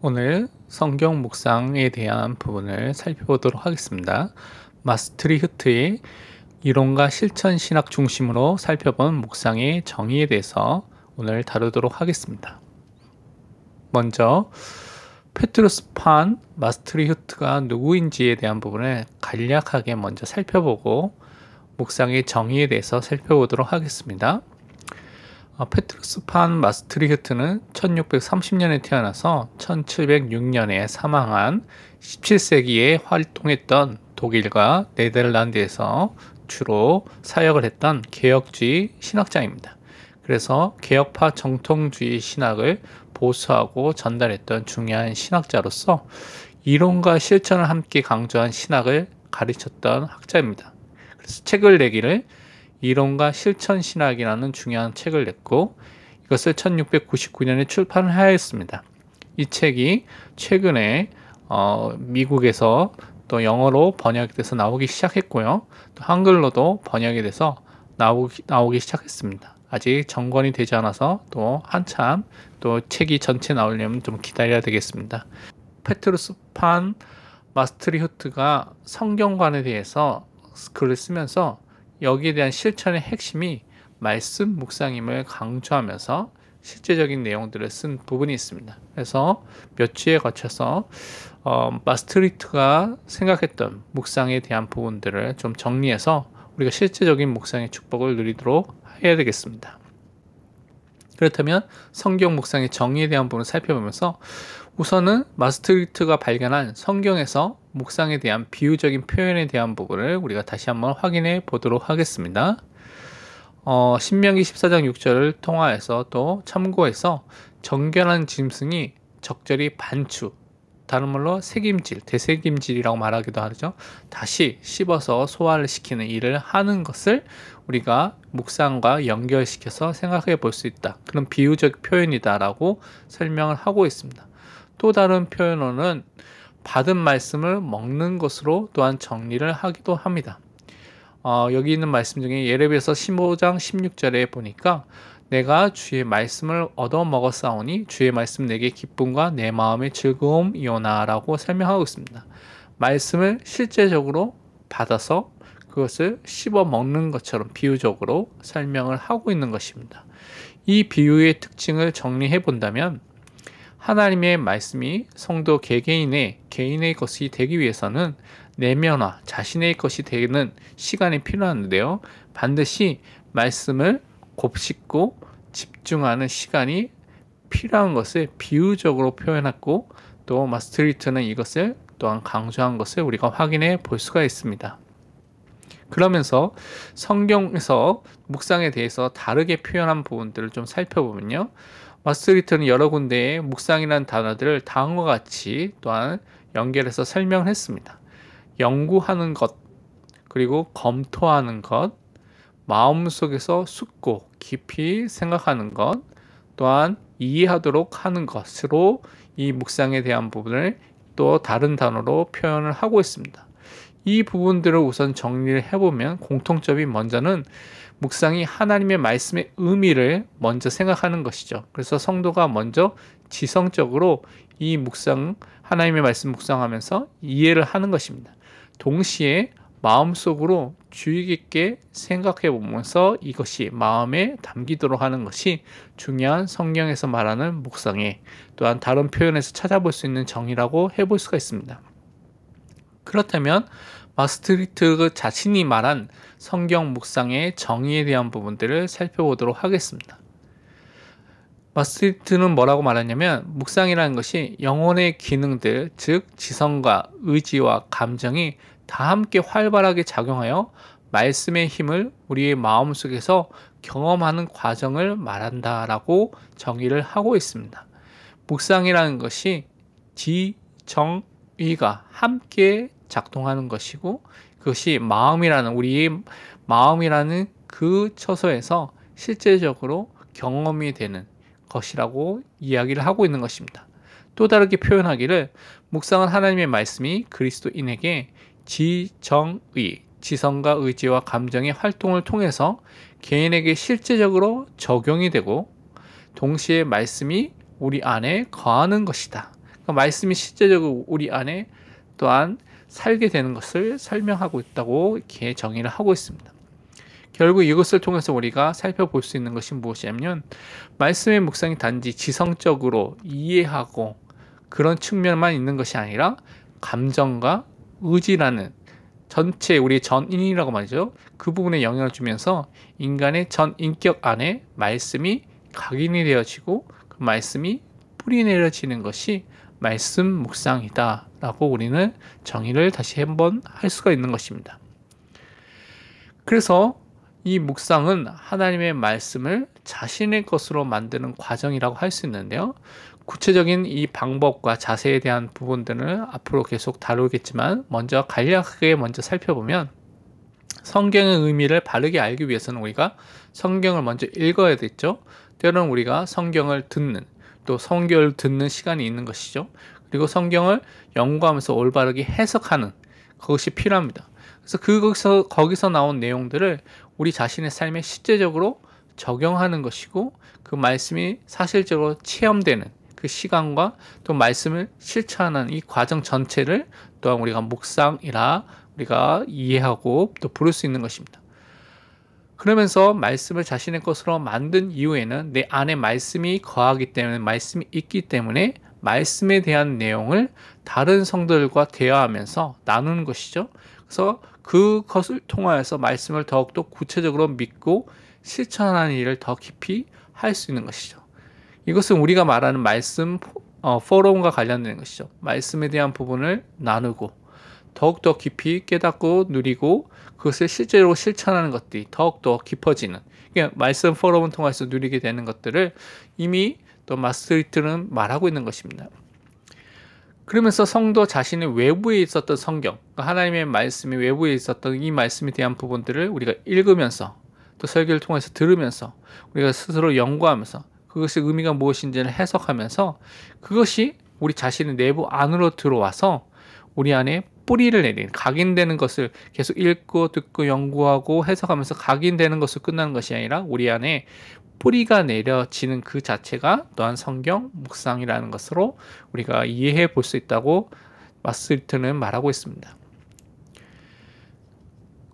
오늘 성경 묵상에 대한 부분을 살펴보도록 하겠습니다. 마스트리흐트의 이론과 실천 신학 중심으로 살펴본 묵상의 정의에 대해서 오늘 다루도록 하겠습니다. 먼저 페트루스 판 마스트리흐트가 누구인지에 대한 부분을 간략하게 먼저 살펴보고 묵상의 정의에 대해서 살펴보도록 하겠습니다. 페트루스 판 마스트리흐트는 1630년에 태어나서 1706년에 사망한 17세기에 활동했던 독일과 네덜란드에서 주로 사역을 했던 개혁주의 신학자입니다. 그래서 개혁파 정통주의 신학을 보수하고 전달했던 중요한 신학자로서 이론과 실천을 함께 강조한 신학을 가르쳤던 학자입니다. 그래서 책을 내기를 이론과 실천 신학이라는 중요한 책을 냈고 이것을 1699년에 출판을 하였습니다. 이 책이 최근에 미국에서 또 영어로 번역이 돼서 나오기 시작했고요. 또 한글로도 번역이 돼서 나오기 시작했습니다. 아직 정권이 되지 않아서 또 한참 또 책이 전체 나오려면 좀 기다려야 되겠습니다. 페트루스 판 마스트리흐트가 성경관에 대해서 글을 쓰면서 여기에 대한 실천의 핵심이 말씀 묵상임을 강조하면서 실제적인 내용들을 쓴 부분이 있습니다. 그래서 몇 주에 거쳐서 마스트리트가 생각했던 묵상에 대한 부분들을 좀 정리해서 우리가 실제적인 묵상의 축복을 누리도록 해야 되겠습니다. 그렇다면 성경 묵상의 정의에 대한 부분을 살펴보면서 우선은 마스트리트가 발견한 성경에서 묵상에 대한 비유적인 표현에 대한 부분을 우리가 다시 한번 확인해 보도록 하겠습니다. 신명기 14장 6절을 통하여서 또 참고해서 정결한 짐승이 적절히 반추, 다른 말로 새김질, 대새김질이라고 말하기도 하죠. 다시 씹어서 소화를 시키는 일을 하는 것을 우리가 묵상과 연결시켜서 생각해 볼 수 있다. 그런 비유적 표현이다라고 설명을 하고 있습니다. 또 다른 표현으로는 받은 말씀을 먹는 것으로 또한 정리를 하기도 합니다. 여기 있는 말씀 중에 예레미야서 15장 16절에 보니까 내가 주의 말씀을 얻어 먹었사오니 주의 말씀 내게 기쁨과 내 마음의 즐거움이오나 라고 설명하고 있습니다. 말씀을 실제적으로 받아서 그것을 씹어 먹는 것처럼 비유적으로 설명을 하고 있는 것입니다. 이 비유의 특징을 정리해 본다면 하나님의 말씀이 성도 개개인의 것이 되기 위해서는 내면화, 자신의 것이 되는 시간이 필요한데요. 반드시 말씀을 곱씹고 집중하는 시간이 필요한 것을 비유적으로 표현했고 또 마스트리트는 이것을 또한 강조한 것을 우리가 확인해 볼 수가 있습니다. 그러면서 성경에서 묵상에 대해서 다르게 표현한 부분들을 좀 살펴보면요. 마스트리트는 여러 군데에 묵상이라는 단어들을 다음과 같이 또한 연결해서 설명을 했습니다. 연구하는 것, 그리고 검토하는 것, 마음속에서 숙고 깊이 생각하는 것, 또한 이해하도록 하는 것으로 이 묵상에 대한 부분을 또 다른 단어로 표현을 하고 있습니다. 이 부분들을 우선 정리를 해보면 공통점이 먼저는 묵상이 하나님의 말씀의 의미를 먼저 생각하는 것이죠. 그래서 성도가 먼저 지성적으로 이 묵상, 하나님의 말씀 묵상하면서 이해를 하는 것입니다. 동시에 마음속으로 주의 깊게 생각해 보면서 이것이 마음에 담기도록 하는 것이 중요한 성경에서 말하는 묵상의 또한 다른 표현에서 찾아볼 수 있는 정의라고 해볼 수가 있습니다. 그렇다면 마스트리트 자신이 말한 성경 묵상의 정의에 대한 부분들을 살펴보도록 하겠습니다. 마스트리트는 뭐라고 말하냐면 묵상이라는 것이 영혼의 기능들, 즉 지성과 의지와 감정이 다 함께 활발하게 작용하여 말씀의 힘을 우리의 마음속에서 경험하는 과정을 말한다라고 정의를 하고 있습니다. 묵상이라는 것이 지정의가 함께 작동하는 것이고 그것이 우리의 마음이라는 그 처소에서 실제적으로 경험이 되는 것이라고 이야기를 하고 있는 것입니다. 또 다르게 표현하기를 묵상은 하나님의 말씀이 그리스도인에게 지정의, 지성과 의지와 감정의 활동을 통해서 개인에게 실제적으로 적용이 되고 동시에 말씀이 우리 안에 거하는 것이다. 그러니까 말씀이 실제적으로 우리 안에 또한 살게 되는 것을 설명하고 있다고 이렇게 정의를 하고 있습니다. 결국 이것을 통해서 우리가 살펴볼 수 있는 것이 무엇이냐면 말씀의 묵상이 단지 지성적으로 이해하고 그런 측면만 있는 것이 아니라 감정과 의지라는 전체 우리 전인이라고 말이죠. 그 부분에 영향을 주면서 인간의 전 인격 안에 말씀이 각인이 되어지고 그 말씀이 뿌리 내려지는 것이 말씀 묵상이다 라고 우리는 정의를 다시 한번 할 수가 있는 것입니다. 그래서 이 묵상은 하나님의 말씀을 자신의 것으로 만드는 과정이라고 할 수 있는데요. 구체적인 이 방법과 자세에 대한 부분들은 앞으로 계속 다루겠지만 먼저 간략하게 먼저 살펴보면 성경의 의미를 바르게 알기 위해서는 우리가 성경을 먼저 읽어야 되죠. 때로는 우리가 성경을 듣는 또 성경을 듣는 시간이 있는 것이죠. 그리고 성경을 연구하면서 올바르게 해석하는 그것이 필요합니다. 그래서 거기서 나온 내용들을 우리 자신의 삶에 실제적으로 적용하는 것이고 그 말씀이 사실적으로 체험되는 그 시간과 또 말씀을 실천하는 이 과정 전체를 또한 우리가 묵상이라 우리가 이해하고 또 부를 수 있는 것입니다. 그러면서 말씀을 자신의 것으로 만든 이후에는 내 안에 말씀이 거하기 때문에 말씀이 있기 때문에 말씀에 대한 내용을 다른 성도들과 대화하면서 나누는 것이죠. 그래서 그것을 통하여서 말씀을 더욱더 구체적으로 믿고 실천하는 일을 더 깊이 할 수 있는 것이죠. 이것은 우리가 말하는 말씀 포럼과 관련된 것이죠. 말씀에 대한 부분을 나누고 더욱더 깊이 깨닫고 누리고 그것을 실제로 실천하는 것들이 더욱더 깊어지는 그러니까 말씀 포럼을 통해서 누리게 되는 것들을 이미 또 마스터리트는 말하고 있는 것입니다. 그러면서 성도 자신의 외부에 있었던 성경, 하나님의 말씀이 외부에 있었던 이 말씀에 대한 부분들을 우리가 읽으면서 또 설교를 통해서 들으면서 우리가 스스로 연구하면서 그것의 의미가 무엇인지를 해석하면서 그것이 우리 자신의 내부 안으로 들어와서 우리 안에 뿌리를 내리는 각인되는 것을 계속 읽고 듣고 연구하고 해석하면서 각인되는 것으로 끝나는 것이 아니라 우리 안에 뿌리가 내려지는 그 자체가 또한 성경 묵상이라는 것으로 우리가 이해해 볼 수 있다고 마스리트는 말하고 있습니다.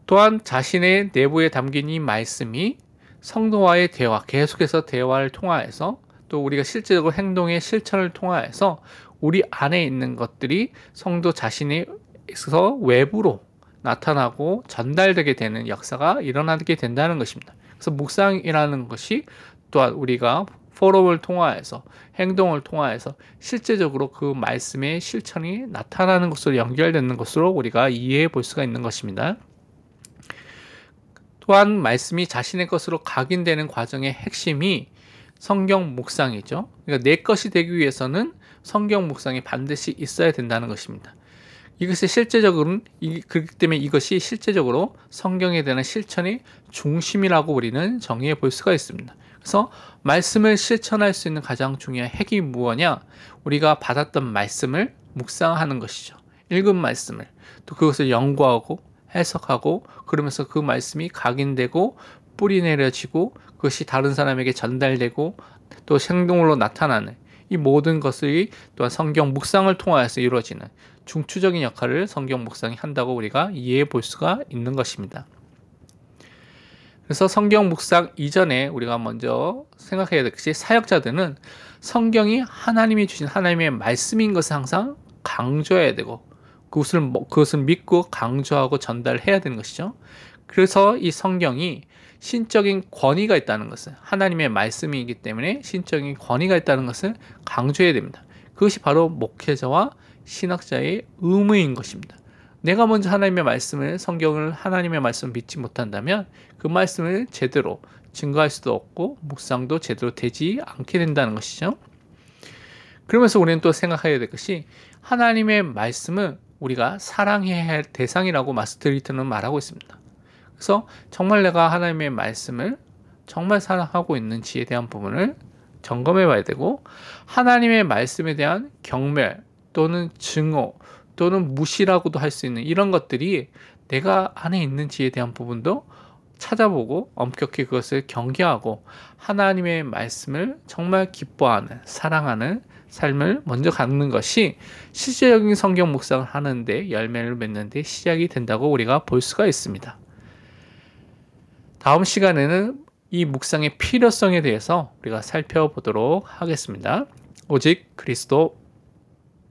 또한 자신의 내부에 담긴 이 말씀이 성도와의 대화, 계속해서 대화를 통하여서 또 우리가 실제적으로 행동의 실천을 통하여서 우리 안에 있는 것들이 성도 자신에서 외부로 나타나고 전달되게 되는 역사가 일어나게 된다는 것입니다. 그래서 묵상이라는 것이 또한 우리가 포럼을 통하여서 행동을 통하여서 실제적으로 그 말씀의 실천이 나타나는 것으로 연결되는 것으로 우리가 이해해 볼 수가 있는 것입니다. 또한 말씀이 자신의 것으로 각인되는 과정의 핵심이 성경 묵상이죠. 그러니까 내 것이 되기 위해서는 성경 묵상이 반드시 있어야 된다는 것입니다. 이것이 실제적으로는 그렇기 때문에 이것이 실제적으로 성경에 대한 실천의 중심이라고 우리는 정의해 볼 수가 있습니다. 그래서 말씀을 실천할 수 있는 가장 중요한 핵이 무엇이냐? 우리가 받았던 말씀을 묵상하는 것이죠. 읽은 말씀을 또 그것을 연구하고 해석하고 그러면서 그 말씀이 각인되고 뿌리 내려지고 그것이 다른 사람에게 전달되고 또 행동으로 나타나는 이 모든 것이 또한 성경 묵상을 통하여서 이루어지는 중추적인 역할을 성경 묵상이 한다고 우리가 이해해 볼 수가 있는 것입니다. 그래서 성경 묵상 이전에 우리가 먼저 생각해야 될 것이 사역자들은 성경이 하나님이 주신 하나님의 말씀인 것을 항상 강조해야 되고 그것을 믿고 강조하고 전달해야 되는 것이죠. 그래서 이 성경이 신적인 권위가 있다는 것을 하나님의 말씀이기 때문에 신적인 권위가 있다는 것을 강조해야 됩니다. 그것이 바로 목회자와 신학자의 의무인 것입니다. 내가 먼저 하나님의 말씀을 성경을 하나님의 말씀을 믿지 못한다면 그 말씀을 제대로 증거할 수도 없고 묵상도 제대로 되지 않게 된다는 것이죠. 그러면서 우리는 또 생각해야 될 것이 하나님의 말씀은 우리가 사랑해야 할 대상이라고 마스터리트는 말하고 있습니다. 그래서 정말 내가 하나님의 말씀을 정말 사랑하고 있는지에 대한 부분을 점검해 봐야 되고 하나님의 말씀에 대한 경멸 또는 증오 또는 무시라고도 할 수 있는 이런 것들이 내가 안에 있는지에 대한 부분도 찾아보고 엄격히 그것을 경계하고 하나님의 말씀을 정말 기뻐하는 사랑하는 삶을 먼저 갖는 것이 실제적인 성경 묵상을 하는데 열매를 맺는 데 시작이 된다고 우리가 볼 수가 있습니다. 다음 시간에는 이 묵상의 필요성에 대해서 우리가 살펴보도록 하겠습니다. 오직 그리스도